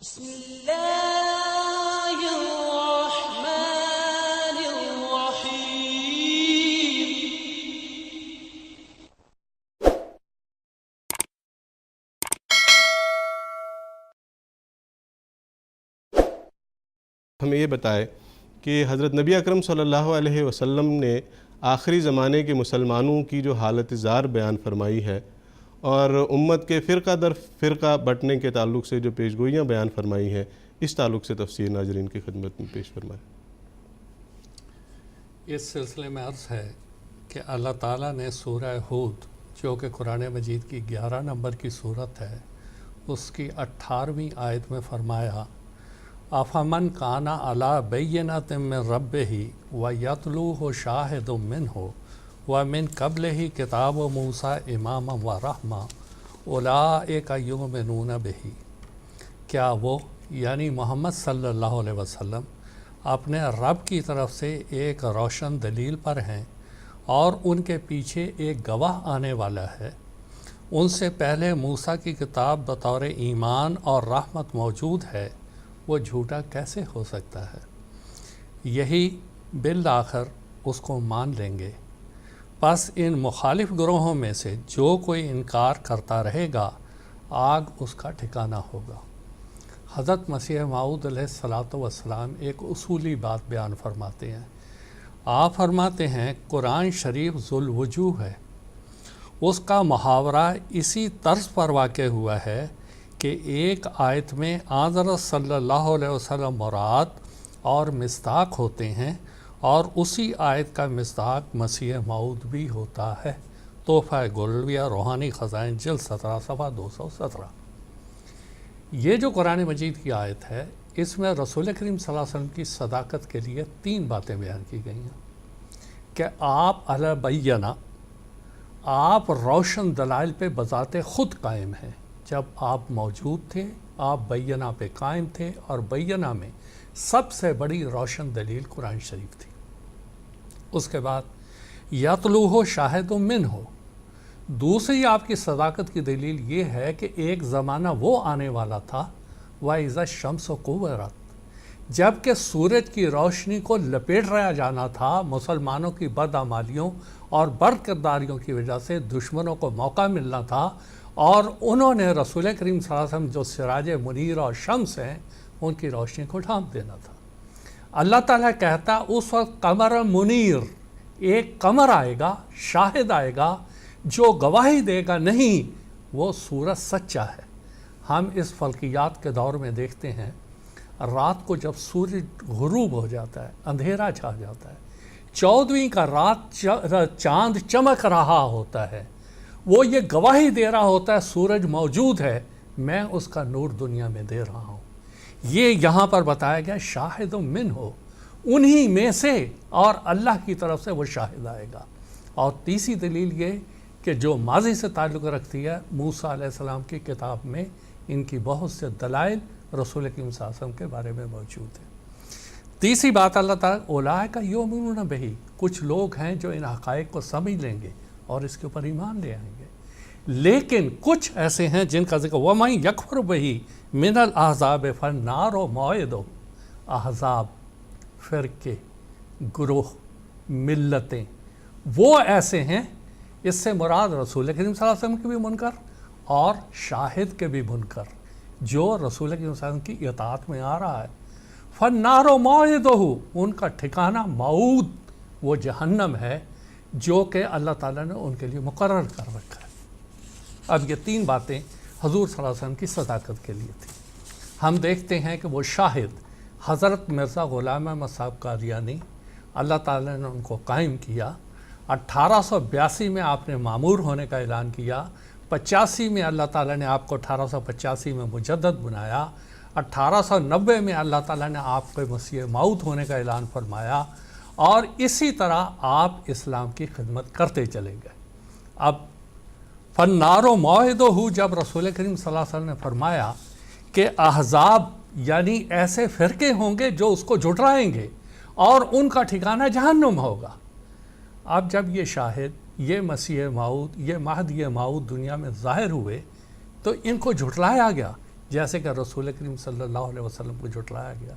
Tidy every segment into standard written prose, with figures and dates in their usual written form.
بسم اللہ الرحمن الرحیم۔ ہمیں یہ بتائے کہ حضرت نبی اکرم صلی اللہ علیہ وسلم نے آخری زمانے کے مسلمانوں کی جو حالت زار بیان فرمائی ہے اور امت کے فرقہ در فرقہ بٹنے کے تعلق سے جو پیشگوئیاں بیان فرمائی ہیں، اس تعلق سے تفسیر ناظرین کی خدمت میں پیش فرمائیں۔ اس سلسلے میں عرض ہے کہ اللہ تعالیٰ نے سورہ ہود جو کہ قرآن مجید کی 11 نمبر کی صورت ہے، اس کی 18ویں آیت میں فرمایا افمن کان علی بینۃ من ربہ ویتلوہ شاہد منہ ومن قبلہ کتاب موسیٰ اماما ورحمہ اولئک یؤمنون بہ۔ کیا وہ یعنی محمد صلی اللہ علیہ وسلم اپنے رب کی طرف سے ایک روشن دلیل پر ہیں اور ان کے پیچھے ایک گواہ آنے والا ہے؟ ان سے پہلے موسیٰ کی کتاب بطور ایمان اور رحمت موجود ہے، وہ جھوٹا کیسے ہو سکتا ہے؟ یہی بالآخر اس کو مان لیں گے۔ پس ان مخالف گروہوں میں سے جو کوئی انکار کرتا رہے گا، آگ اس کا ٹھکانہ ہوگا۔ حضرت مسیح موعود علیہ السلام ایک اصولی بات بیان فرماتے ہیں۔ آپ فرماتے ہیں قرآن شریف ذو الوجوہ ہے۔ اس کا محاورہ اسی طرز پر واقع ہوا ہے کہ ایک آیت میں حضرت صلی اللہ علیہ وسلم مراد اور مصداق ہوتے ہیں اور اسی آیت کا مصداق مسیح موعود بھی ہوتا ہے۔ تحفہ گولڈویہ روحانی خزائن جلد 17 صفحہ 217۔ یہ جو قرآن مجید کی آیت ہے، اس میں رسول کریم صلی اللہ علیہ وسلم کی صداقت کے لیے 3 باتیں بیان کی گئی ہیں کہ آپ علی بینہ، آپ روشن دلائل پہ بذات خود قائم ہیں۔ جب آپ موجود تھے، آپ بینہ پہ قائم تھے، اور بینہ میں سب سے بڑی روشن دلیل قرآن شریف تھی۔ اس کے بعد یتلوہ شاہد منہ، دوسری آپ کی صداقت کی دلیل یہ ہے کہ ایک زمانہ وہ آنے والا تھا وَإِذَا الشَّمْسُ كُوِّرَتْ، جب کہ سورج کی روشنی کو لپیٹ رہا جانا تھا مسلمانوں کی بدعمالیوں اور بد کرداریوں کی وجہ سے دشمنوں کو موقع ملنا تھا، اور انہوں نے رسول کریم صلی اللہ علیہ وسلم جو سراج منیر اور شمس ہیں، ان کی روشنی کو ڈھانپ دینا تھا۔ اللہ تعالیٰ کہتا اس وقت قمر منیر، ایک قمر آئے گا، شاہد آئے گا جو گواہی دے گا نہیں وہ سورج سچا ہے۔ ہم اس فلکیات کے دور میں دیکھتے ہیں، رات کو جب سورج غروب ہو جاتا ہے، اندھیرا چھا جاتا ہے، 14ویں کا رات چاند چمک رہا ہوتا ہے، وہ یہ گواہی دے رہا ہوتا ہے سورج موجود ہے، میں اس کا نور دنیا میں دے رہا ہوں۔ یہ یہاں پر بتایا گیا شاہد منہ، انہی میں سے، اور اللہ کی طرف سے وہ شاہد آئے گا۔ اور تیسری دلیل یہ کہ جو ماضی سے تعلق رکھتی ہے، موسیٰ علیہ السلام کی کتاب میں ان کی بہت سے دلائل رسول کریم صلی اللہ علیہ وسلم کے بارے میں موجود ہیں۔ تیسری بات اللہ تعالیٰ اولئک یؤمنون بہ، کچھ لوگ ہیں جو ان حقائق کو سمجھ لیں گے اور اس کے اوپر ایمان لے آئیں گے، لیکن کچھ ایسے ہیں جن کا ذکر وَمَن یکفر بہ من الاحزاب فالنار موعدہ، احزاب، فرقے، گروہ، ملتیں، وہ ایسے ہیں، اس سے مراد رسول کریم صلی اللہ علیہ وسلم کے بھی منکر اور شاہد کے بھی منکر جو رسول کریم صلی اللہ علیہ وسلم کی اطاعت میں آ رہا ہے۔ فالنار موعدہ، ان کا ٹھکانہ موعود وہ جہنم ہے جو کہ اللہ تعالیٰ نے ان کے لیے مقرر کر رکھا ہے۔ اب یہ 3 باتیں حضور صلی اللہ علیہ وسلم کی صداقت کے لیے تھیں۔ ہم دیکھتے ہیں کہ وہ شاہد حضرت مرزا غلام احمد صاحب قادیانی، اللہ تعالیٰ نے ان کو قائم کیا۔ 1882 میں آپ نے معمور ہونے کا اعلان کیا، 85 میں اللہ تعالیٰ نے آپ کو 1885 میں مجدد بنایا، 1890 میں اللہ تعالیٰ نے آپ کو مسیح موعود ہونے کا اعلان فرمایا، اور اسی طرح آپ اسلام کی خدمت کرتے چلے گئے۔ اب فالنار موعدہ، جب رسول کریم صلی اللہ علیہ وسلم نے فرمایا کہ احزاب یعنی ایسے فرقے ہوں گے جو اس کو جھٹلائیں گے اور ان کا ٹھکانہ جہنم ہوگا۔ اب جب یہ شاہد، یہ مسیح موعود، یہ مہدی موعود دنیا میں ظاہر ہوئے تو ان کو جھٹلایا گیا جیسے کہ رسول کریم صلی اللہ علیہ وسلم کو جھٹلایا گیا۔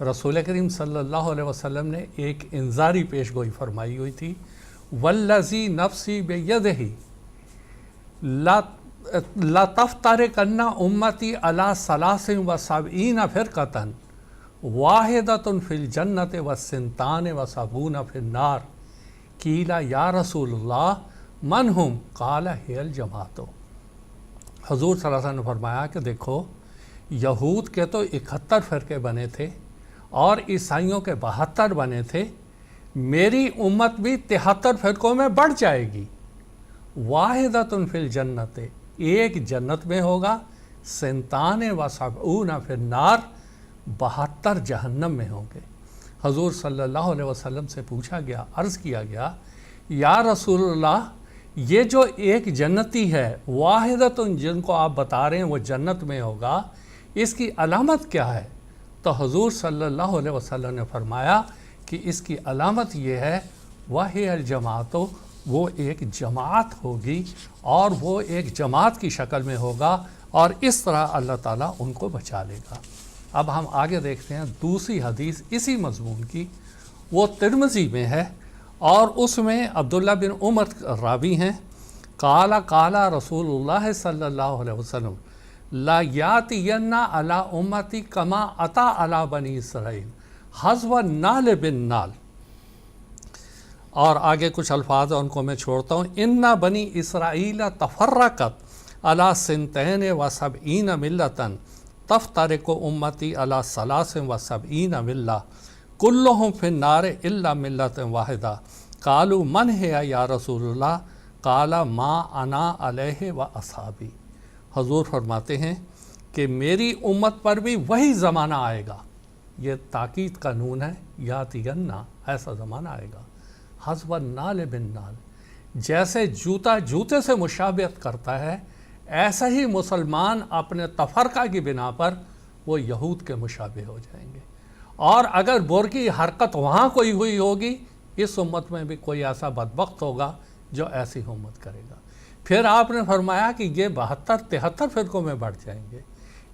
رسول کریم صلی اللہ علیہ وسلم نے ایک انذاری پیش گوئی فرمائی ہوئی تھی، والذی نفسی بیدہ لا تفترقن امتی علی ثلاث و سبعین فرقۃ واحدۃ فی الجنۃ و سنتان و سبعون فی النار قیل یا رسول اللہ من ہم قال ہی الجماعۃ۔ حضور صلی اللہ علیہ وسلم نے فرمایا کہ دیکھو، یہود کے تو 71 فرقے بنے تھے اور عیسائیوں کے 72 بنے تھے، میری امت بھی 73 فرقوں میں بڑھ جائے گی۔ واحدۃ فی الجنۃ، ایک جنت میں ہوگا، سنتان و سبعون فی النار، 72 جہنم میں ہوں گے۔ حضور صلی اللہ علیہ وسلم سے پوچھا گیا، عرض کیا گیا، یا رسول اللہ یہ جو ایک جنتی ہے واحدۃ جن کو آپ بتا رہے ہیں وہ جنت میں ہوگا، اس کی علامت کیا ہے؟ تو حضور صلی اللہ علیہ وسلم نے فرمایا کہ اس کی علامت یہ ہے وَهِيَ الْجَمَاعَةُ، وہ ایک جماعت ہوگی اور وہ ایک جماعت کی شکل میں ہوگا، اور اس طرح اللہ تعالیٰ ان کو بچا لے گا۔ اب ہم آگے دیکھتے ہیں دوسری حدیث اسی مضمون کی، وہ ترمذی میں ہے اور اس میں عبداللہ بن عمر راوی ہیں۔ قال رسول اللہ صلی اللہ علیہ وسلم لا یاتین علی امتی کما اتا علی بنی اسرائیل حذو النعل بالنعل، اور آگے کچھ الفاظ ہیں ان کو میں چھوڑتا ہوں۔ ان بنی اسرائیل تفرقت علی سنتین و سبعین ملتاً تفترق امتی علی ثلاث و سبعین ملہ کلہم فی النار الا ملت واحدہ قالوا من ہے یا رسول اللہ قال ما انا علیہ و اصحابی۔ حضور فرماتے ہیں کہ میری امت پر بھی وہی زمانہ آئے گا، یہ تاکید کا نون ہے، یاتینہ، ایسا زمانہ آئے گا، حذو النعل بالنعل، جیسے جوتا جوتے سے مشابہت کرتا ہے، ایسا ہی مسلمان اپنے تفرقہ کی بنا پر وہ یہود کے مشابہ ہو جائیں گے۔ اور اگر بر کی حرکت وہاں کوئی ہوئی ہوگی، اس امت میں بھی کوئی ایسا بدبخت ہوگا جو ایسی امت کرے گا۔ پھر آپ نے فرمایا کہ یہ 72-73 فرقوں میں بڑھ جائیں گے،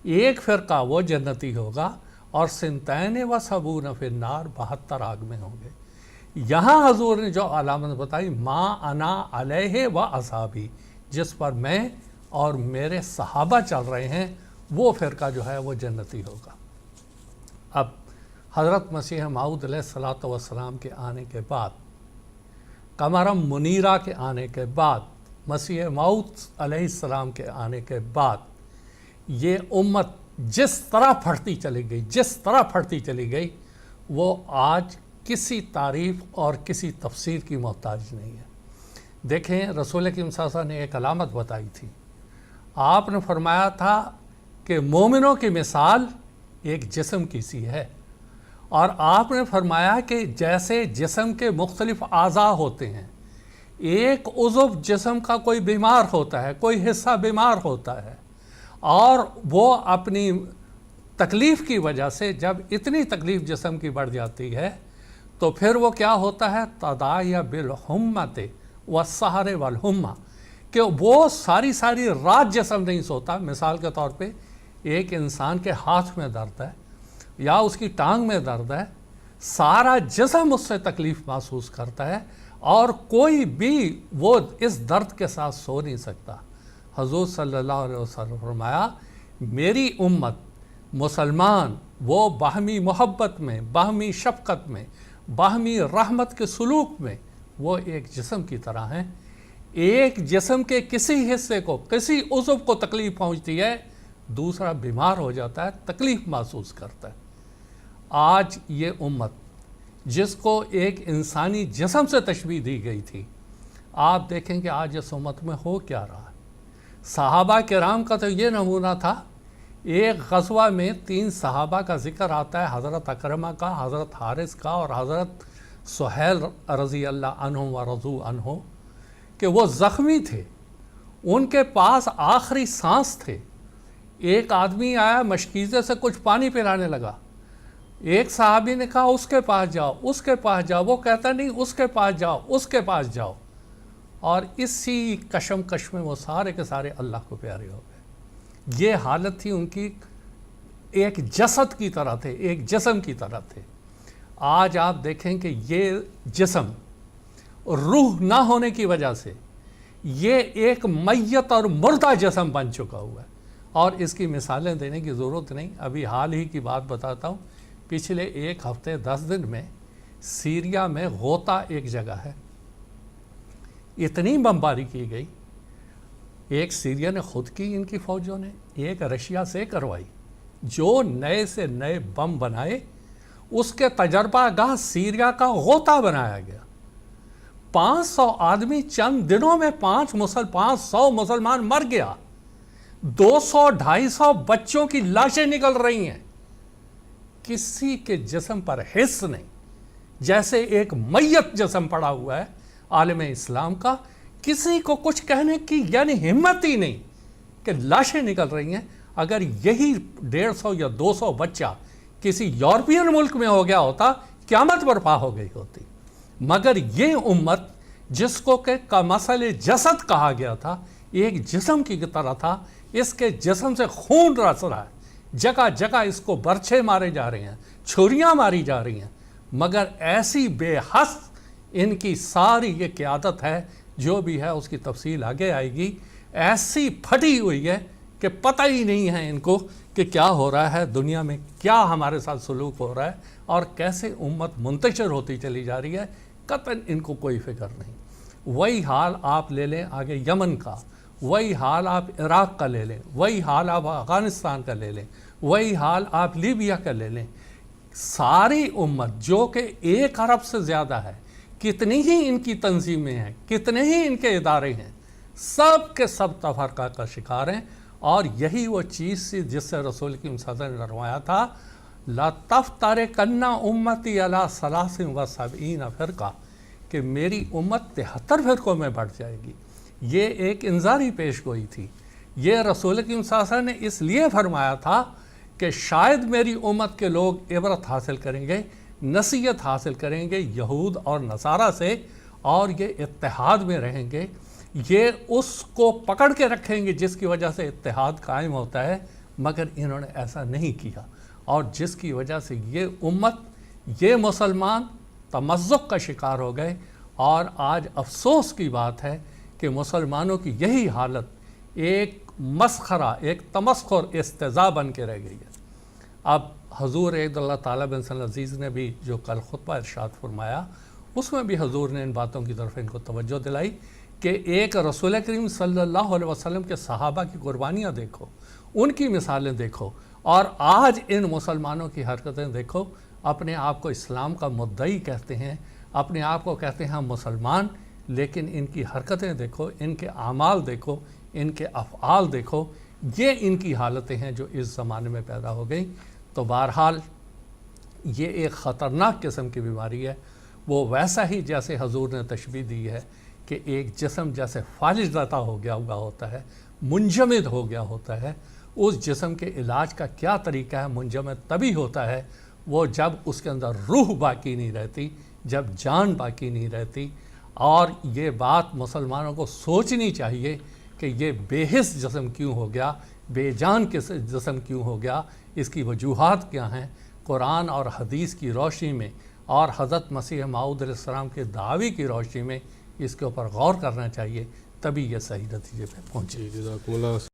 ایک فرقہ وہ جنتی ہوگا اور سنتین و سبعون فی النار، 72 آگ میں ہوں گے۔ یہاں حضور نے جو علامت بتائی، ما انا علیہ و اصحابی، جس پر میں اور میرے صحابہ چل رہے ہیں، وہ فرقہ جو ہے وہ جنتی ہوگا۔ اب حضرت مسیح موعود علیہ الصلوۃ والسلام کے آنے کے بعد، قمرم منیرہ کے آنے کے بعد، مسیح موعود علیہ السلام کے آنے کے بعد، یہ امت جس طرح پھٹتی چلی گئی وہ آج کسی تعریف اور کسی تفسیر کی محتاج نہیں ہے۔ دیکھیں، رسول کریم صلی اللہ علیہ وسلم نے ایک علامت بتائی تھی، آپ نے فرمایا تھا کہ مومنوں کی مثال ایک جسم کی سی ہے، اور آپ نے فرمایا کہ جیسے جسم کے مختلف اعضاء ہوتے ہیں، ایک عضو جسم کا کوئی بیمار ہوتا ہے، کوئی حصہ بیمار ہوتا ہے، اور وہ اپنی تکلیف کی وجہ سے جب اتنی تکلیف جسم کی بڑھ جاتی ہے تو پھر وہ کیا ہوتا ہے، تداعی بالحمۃ والسحر والحمہ، کہ وہ ساری رات جسم نہیں سوتا۔ مثال کے طور پہ ایک انسان کے ہاتھ میں درد ہے یا اس کی ٹانگ میں درد ہے، سارا جسم اس سے تکلیف محسوس کرتا ہے اور کوئی بھی وہ اس درد کے ساتھ سو نہیں سکتا۔ حضور صلی اللہ علیہ وسلم فرمایا، میری امت مسلمان وہ باہمی محبت میں، باہمی شفقت میں، باہمی رحمت کے سلوک میں وہ ایک جسم کی طرح ہیں۔ ایک جسم کے کسی حصے کو، کسی عضو کو تکلیف پہنچتی ہے، دوسرا بیمار ہو جاتا ہے، تکلیف محسوس کرتا ہے۔ آج یہ امت جس کو ایک انسانی جسم سے تشبیہ دی گئی تھی، آپ دیکھیں کہ آج اس امت میں ہو کیا رہا ہے۔ صحابہ کرام کا تو یہ نمونہ تھا، ایک غزوہ میں 3 صحابہ کا ذکر آتا ہے، حضرت اکرمہ کا، حضرت حارث کا اور حضرت سہیل رضی اللہ عنہ و رضوا عنہ، کہ وہ زخمی تھے، ان کے پاس آخری سانس تھے۔ ایک آدمی آیا، مشکیزے سے کچھ پانی پلانے لگا، ایک صحابی نے کہا اس کے پاس جاؤ، اس کے پاس جاؤ، وہ کہتا نہیں اس کے پاس جاؤ، اس کے پاس جاؤ، اور اسی کشمکش میں وہ سارے کے سارے اللہ کو پیارے ہو گئے۔ یہ حالت تھی ان کی، ایک جسد کی طرح تھے، ایک جسم کی طرح تھے۔ آج آپ دیکھیں کہ یہ جسم روح نہ ہونے کی وجہ سے یہ ایک میت اور مردہ جسم بن چکا ہوا ہے، اور اس کی مثالیں دینے کی ضرورت نہیں۔ ابھی حال ہی کی بات بتاتا ہوں، پچھلے 1 ہفتے 10 دن میں سیریا میں غوطہ ایک جگہ ہے، اتنی بمباری کی گئی، ایک سیریا نے خود کی، ان کی فوجوں نے، ایک رشیا سے کروائی، جو نئے سے نئے بم بنائے، اس کے تجربہ گاہ سیریا کا غوطہ بنایا گیا۔ 500 آدمی چند دنوں میں 500 مسلمان مر گیا، 200-250 بچوں کی لاشیں نکل رہی ہیں، کسی کے جسم پر حس نہیں، جیسے ایک میت جسم پڑا ہوا ہے عالم اسلام کا، کسی کو کچھ کہنے کی یعنی ہمت ہی نہیں کہ لاشیں نکل رہی ہیں۔ اگر یہی 150 یا 200 بچہ کسی یورپین ملک میں ہو گیا ہوتا، قیامت برپا ہو گئی ہوتی، مگر یہ امت جس کو کہ کمثل جسد کہا گیا تھا، ایک جسم کی طرح تھا، اس کے جسم سے خون رس رہا ہے، جگہ جگہ اس کو برچھے مارے جا رہے ہیں، چھریاں ماری جا رہی ہیں، مگر ایسی بے حس ان کی ساری یہ قیادت ہے، جو بھی ہے اس کی تفصیل آگے آئے گی، ایسی پھٹی ہوئی ہے کہ پتہ ہی نہیں ہے ان کو کہ کیا ہو رہا ہے دنیا میں، کیا ہمارے ساتھ سلوک ہو رہا ہے، اور کیسے امت منتشر ہوتی چلی جا رہی ہے، قطعاً ان کو کوئی فکر نہیں۔ وہی حال آپ لے لیں آگے یمن کا، وہی حال آپ عراق کا لے لیں، وہی حال آپ افغانستان کا لے لیں، وہی حال آپ لیبیا کا لے لیں، ساری امت جو کہ 1 ارب سے زیادہ ہے، کتنی ہی ان کی تنظیمیں ہیں، کتنے ہی ان کے ادارے ہیں، سب کے سب تفرقہ کا شکار ہیں۔ اور یہی وہ چیز تھی جس سے رسول کی صلی نے فرمایا تھا، لَتَفْتَرِقَنَّ أُمَّتِي عَلَىٰ 73 فرقہ، کہ میری امت 73 فرقوں میں بڑھ جائے گی۔ یہ ایک انذاری پیش گوئی تھی، یہ رسول کی صلی اللہ علیہ وسلم نے اس لیے فرمایا تھا کہ شاید میری امت کے لوگ عبرت حاصل کریں گے، نصیحت حاصل کریں گے یہود اور نصارہ سے، اور یہ اتحاد میں رہیں گے، یہ اس کو پکڑ کے رکھیں گے جس کی وجہ سے اتحاد قائم ہوتا ہے، مگر انہوں نے ایسا نہیں کیا، اور جس کی وجہ سے یہ امت، یہ مسلمان تمزق کا شکار ہو گئے۔ اور آج افسوس کی بات ہے کہ مسلمانوں کی یہی حالت ایک مسخرہ، ایک تمسخر، استہزاء بن کے رہ گئی ہے۔ اب حضور عید اللہ تعالیٰ بن صلی عزیز نے بھی جو کل خطبہ ارشاد فرمایا، اس میں بھی حضور نے ان باتوں کی طرف ان کو توجہ دلائی کہ ایک رسول کریم صلی اللہ علیہ وسلم کے صحابہ کی قربانیاں دیکھو، ان کی مثالیں دیکھو، اور آج ان مسلمانوں کی حرکتیں دیکھو۔ اپنے آپ کو اسلام کا مدعی کہتے ہیں، اپنے آپ کو کہتے ہیں ہم مسلمان، لیکن ان کی حرکتیں دیکھو، ان کے اعمال دیکھو، ان کے افعال دیکھو، یہ ان کی حالتیں ہیں جو اس زمانے میں پیدا ہو گئیں۔ تو بہرحال یہ ایک خطرناک قسم کی بیماری ہے، وہ ویسا ہی جیسے حضور نے تشبیہ دی ہے کہ ایک جسم جیسے فالج زدہ ہو گیا ہوا ہوتا ہے، منجمد ہو گیا ہوتا ہے، اس جسم کے علاج کا کیا طریقہ ہے؟ منجمد تبھی ہوتا ہے وہ جب اس کے اندر روح باقی نہیں رہتی، جب جان باقی نہیں رہتی۔ اور یہ بات مسلمانوں کو سوچنی چاہیے کہ یہ بے حس جسم کیوں ہو گیا، بے جان جسم کیوں ہو گیا، اس کی وجوہات کیا ہیں؟ قرآن اور حدیث کی روشنی میں اور حضرت مسیح موعود علیہ السلام کے دعوی کی روشنی میں اس کے اوپر غور کرنا چاہیے، تبھی یہ صحیح نتیجے پہ پہنچے۔ جزاکم اللہ۔